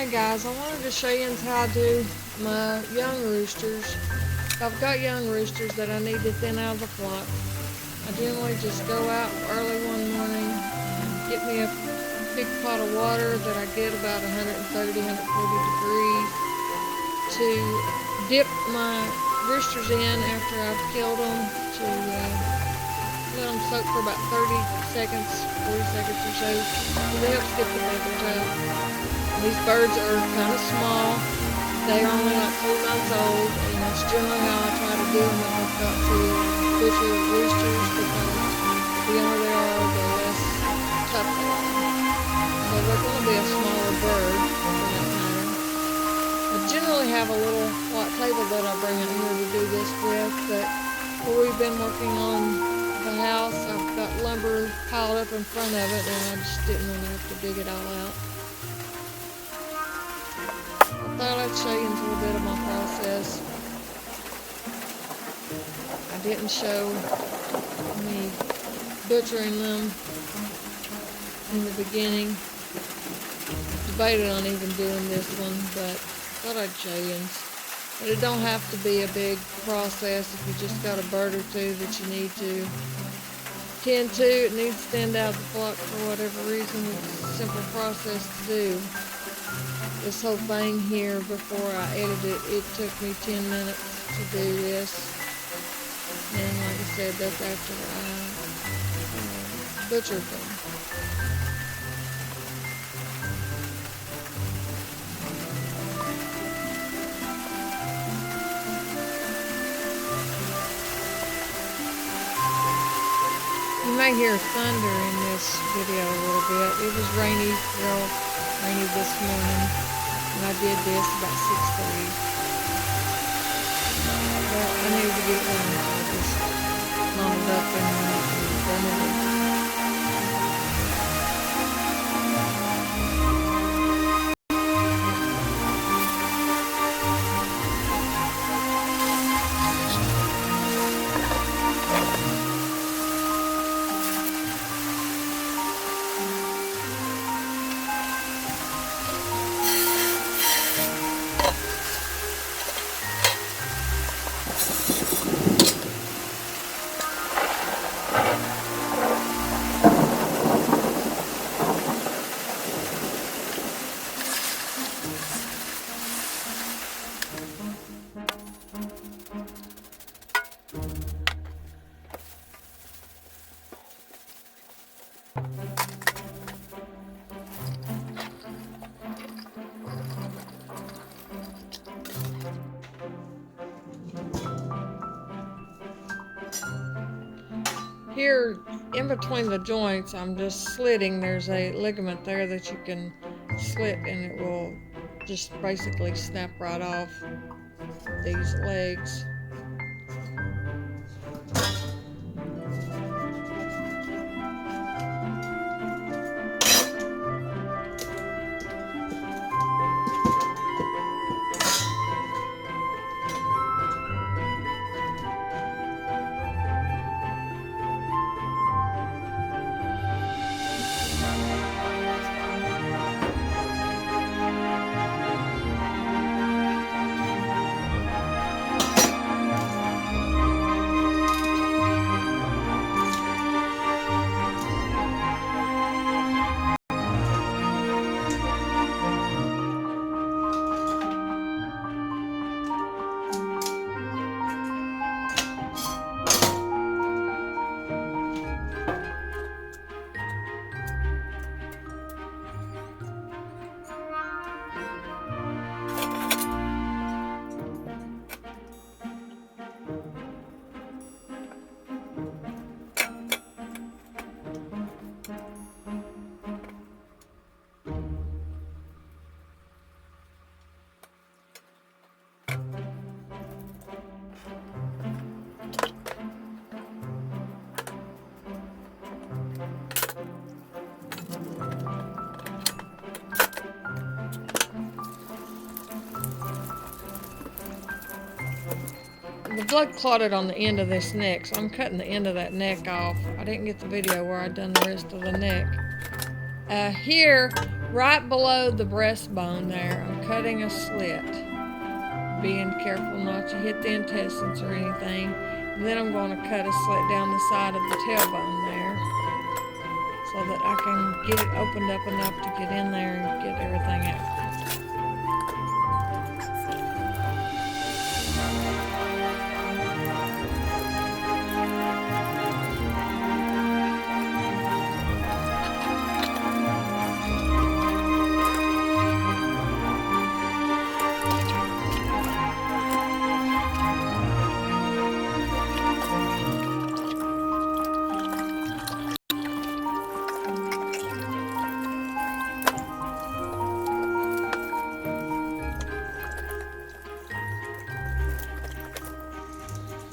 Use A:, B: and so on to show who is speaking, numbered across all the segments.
A: Hey guys, I wanted to show you how to do my young roosters. I've got young roosters that I need to thin out of the flock. I generally just go out early one morning and get me a big pot of water that I get about 130, 140 degrees to dip my roosters in after I've killed them, to let them soak for about 30 seconds, 40 seconds or so. It helps get the feathers out. These birds are kind of small. They are only like 3 months old, and that's generally how I try to do them if I've got to butcher roosters, because the younger they are, the less tough they are. So they're going to be a smaller bird, for that matter. I generally have a little white table that I bring out here to do this with, but where we've been working on the house, I've got lumber piled up in front of it, and I just didn't want to have to dig it all out. I thought I'd show you a little bit of my process. I didn't show me butchering them in the beginning. Debated on even doing this one, but thought I'd show you. But it don't have to be a big process if you just got a bird or two that you need to tend to. It needs to stand out of the flock for whatever reason. It's a simple process to do. This whole thing here, before I edited it, it took me 10 minutes to do this. And like I said, that's after I butchered them. You may hear thunder in this video a little bit. It was rainy, real rainy this morning, and I did this about 6:30. But I needed to get it done, so I just mounted up and done it. Here, in between the joints, I'm just slitting. There's a ligament there that you can slit, and it will just basically snap right off these legs. The blood clotted on the end of this neck, so I'm cutting the end of that neck off. I didn't get the video where I'd done the rest of the neck. Here, right below the breastbone there, I'm cutting a slit, being careful not to hit the intestines or anything. And then I'm going to cut a slit down the side of the tailbone there so that I can get it opened up enough to get in there and get everything out.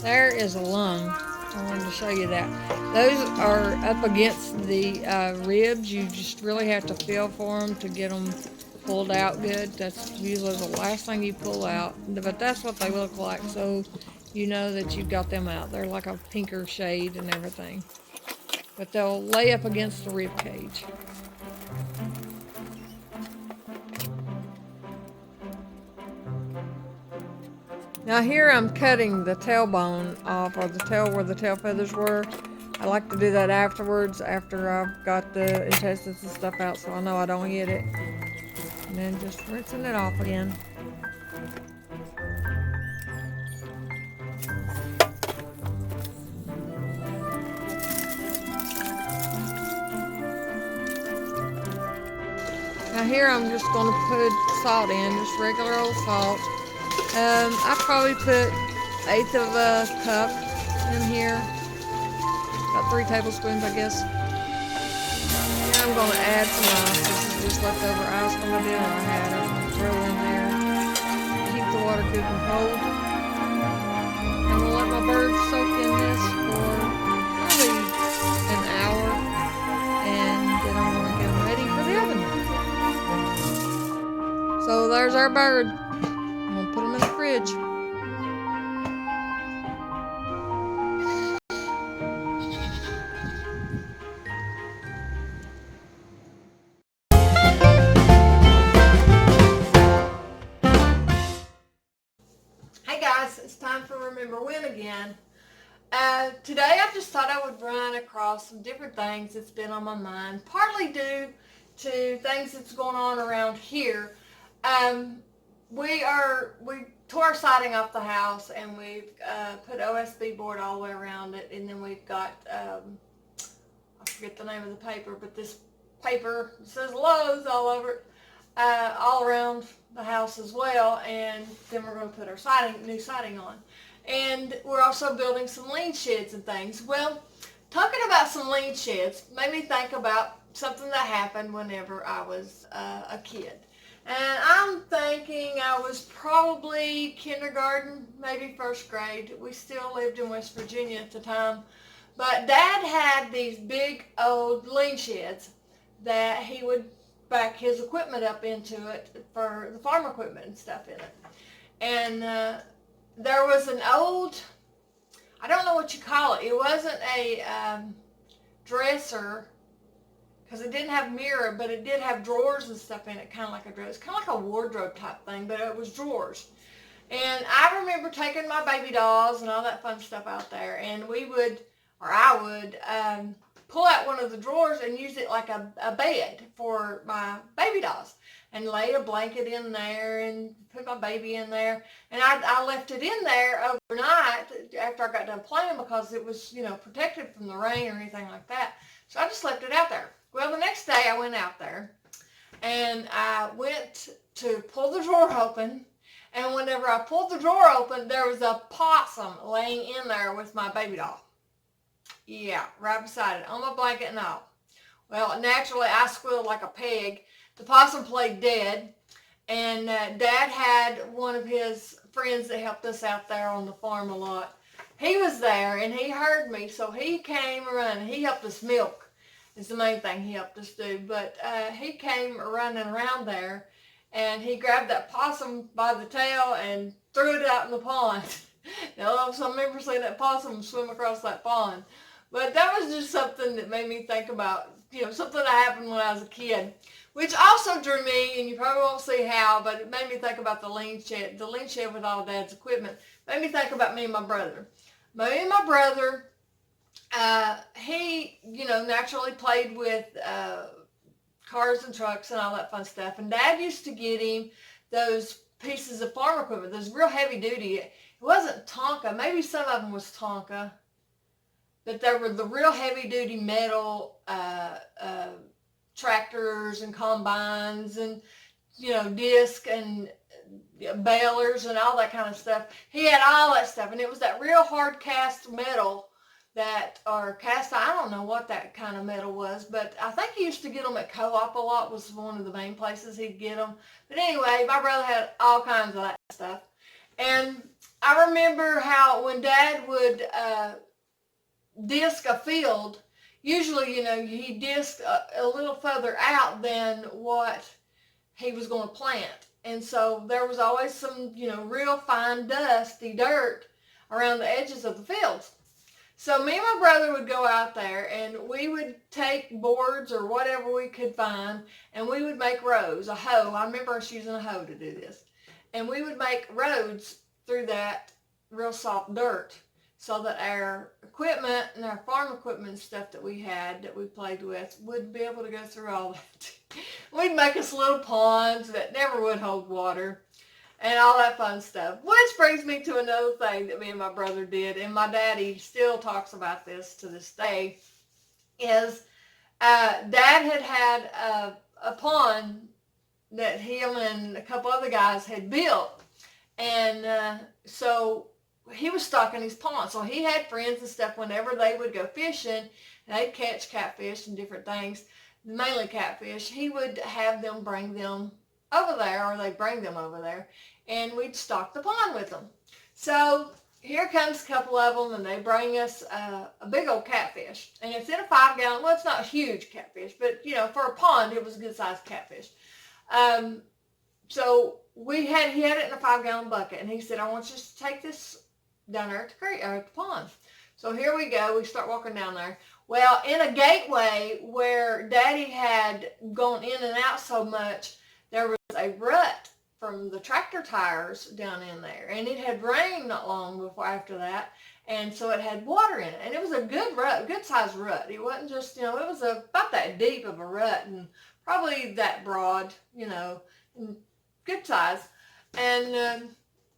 A: There is a lung. I wanted to show you that. Those are up against the ribs. You just really have to feel for them to get them pulled out good. That's usually the last thing you pull out, but that's what they look like, so you know that you've got them out. They're like a pinker shade and everything, but they'll lay up against the rib cage. Now here I'm cutting the tailbone off, or the tail where the tail feathers were. I like to do that afterwards, after I've got the intestines and stuff out, so I know I don't hit it. And then just rinsing it off again. Now here I'm just going to put salt in, just regular old salt. I probably put 1/8 of a cup in here, about 3 tablespoons, I guess. Now I'm going to add some ice. This is just leftover ice from the dinner I had. I'm going to throw in there. Keep the water good and cold. I'm going to let my birds soak in this for probably an hour, and then I'm going to get them ready for the oven. So there's our bird. I'm going to put them in the fridge. Hey guys, it's time for Remember When again. Today I just thought I would run across some different things that's been on my mind, partly due to things that's going on around here. We tore our siding off the house, and we've put OSB board all the way around it, and then we've got, I forget the name of the paper, but this paper says Lowe's all over it, all around the house as well, and then we're going to put our new siding on. And we're also building some lean sheds and things. Well, talking about some lean sheds made me think about something that happened whenever I was a kid. And I'm thinking I was probably kindergarten, maybe first grade. We still lived in West Virginia at the time. But Dad had these big old lean sheds that he would back his equipment up into it, for the farm equipment and stuff in it. And there was an old, I don't know what you call it. It wasn't a dresser, because it didn't have mirror, but it did have drawers and stuff in it, kind of like a dress, kind of like a wardrobe type thing, but it was drawers. And I remember taking my baby dolls and all that fun stuff out there, and I would pull out one of the drawers and use it like a bed for my baby dolls, and lay a blanket in there and put my baby in there. And I left it in there overnight after I got done playing, because it was, protected from the rain or anything like that. So I just left it out there. Well, the next day I went out there, and I went to pull the drawer open, and whenever I pulled the drawer open, there was a possum laying in there with my baby doll. Yeah, right beside it, on my blanket and all. Well, naturally, I squealed like a pig. The possum played dead, and Dad had one of his friends that helped us out there on the farm a lot. He was there, and he heard me, so he came running. He helped us milk, is the main thing he helped us do. But he came running around there, and he grabbed that possum by the tail and threw it out in the pond. Now, some members say that possum swim across that pond. But that was just something that made me think about
B: something that happened when I was a kid, which also drew me, and you probably won't see how, but it made me think about the lean shed with all Dad's equipment. Made me think about me and my brother. Me and my brother, he, naturally played with cars and trucks and all that fun stuff. And Dad used to get him those pieces of farm equipment, those real heavy duty. It wasn't Tonka. Maybe some of them was Tonka. But they were the real heavy duty metal tractors and combines and, disc and balers and all that kind of stuff. He had all that stuff. And it was that real hard cast metal or cast, I don't know what that kind of metal was, but I think he used to get them at Co-op a lot, was one of the main places he'd get them. But anyway, my brother had all kinds of that stuff. And I remember how when Dad would disc a field, usually, he disced a little further out than what he was going to plant. And so there was always some, real fine dusty dirt around the edges of the fields. So me and my brother would go out there and we would take boards or whatever we could find and we would make rows, a hoe. I remember us using a hoe to do this. And we would make roads through that real soft dirt so that our equipment and our farm equipment and stuff that we had, that we played with, would be able to go through all that. We'd make us little ponds that never would hold water and all that fun stuff. Which brings me to another thing that me and my brother did, and my daddy still talks about this to this day, is Dad had a pond that him and a couple other guys had built. And so he was stocking his pond. So he had friends and stuff whenever they would go fishing, and they'd catch catfish and different things, mainly catfish. He would have them bring them over there, or they'd bring them over there, and we'd stock the pond with them. So here comes a couple of them, and they bring us a big old catfish. And it's in a 5-gallon, well, it's not a huge catfish, but, for a pond, it was a good-sized catfish. So he had it in a 5-gallon bucket, and he said, I want you to take this down there at the pond. So here we go. We start walking down there. Well, in a gateway where Daddy had gone in and out so much, there was a rut from the tractor tires down in there. And it had rained not long before after that. And so it had water in it. And it was a good rut, good sized rut. It wasn't just, it was about that deep of a rut and probably that broad, and good size. And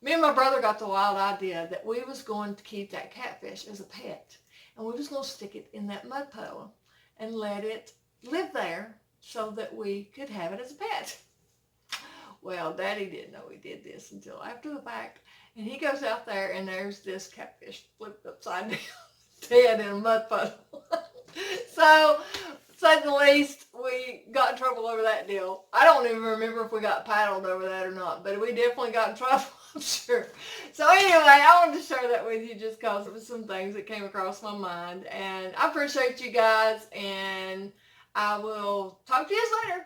B: me and my brother got the wild idea that we was going to keep that catfish as a pet. And we was going to stick it in that mud puddle and let it live there so that we could have it as a pet. Well, Daddy didn't know we did this until after the fact. And he goes out there and there's this catfish flipped upside down, dead in a mud puddle. So, to say the least, we got in trouble over that deal. I don't even remember if we got paddled over that or not, but we definitely got in trouble, I'm sure. So anyway, I wanted to share that with you just because it was some things that came across my mind. And I appreciate you guys, and I will talk to you later.